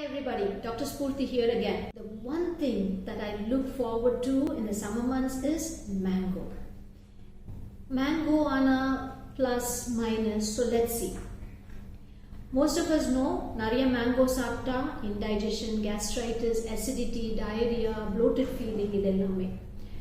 everybody, Dr. Spoorthi here again. The one thing that I look forward to in the summer months is mango. Mango on a plus minus, so let's see. Most of us know Nariya mango sapta, indigestion, gastritis, acidity, diarrhea, bloated feeling idellame.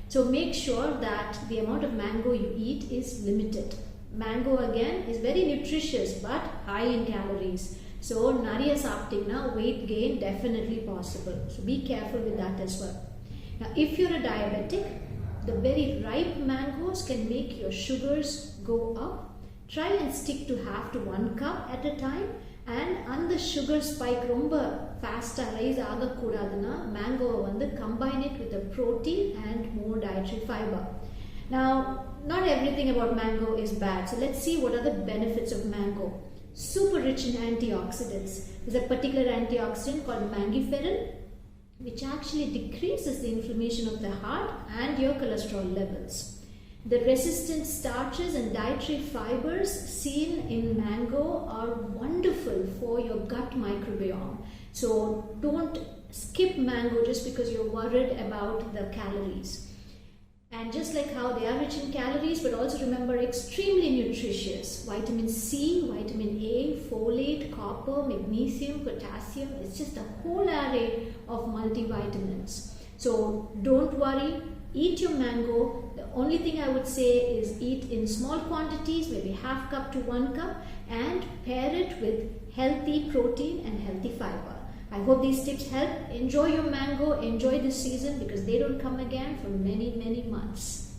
So make sure that the amount of mango you eat is limited. Mango again is very nutritious but high in calories. So Nariya saptina, weight gain definitely possible. So be careful with that as well. Now if you're a diabetic, the very ripe mangoes can make your sugars go up. Try and stick to half to 1 cup at a time, and the sugar spike romba fast rise agakudadana mango vandu combine it with a protein and more dietary fiber. Now not everything about mango is bad, so let's see what are the benefits of mango. Super rich in antioxidants. There's a particular antioxidant called mangiferin which actually decreases the inflammation of the heart and your cholesterol levels. The resistant starches and dietary fibers seen in mango are wonderful for your gut microbiome. So don't skip mango just because you're worried about the calories. And just like how they are rich in calories, but also remember extremely nutritious. Vitamin C, vitamin A, folate, copper, magnesium, potassium. It's just a whole array of multivitamins. So don't worry. Eat your mango. The only thing I would say is eat in small quantities, maybe half cup to 1 cup, and pair it with healthy protein and healthy fiber. I hope these tips help. Enjoy your mango, enjoy this season because they don't come again for many months.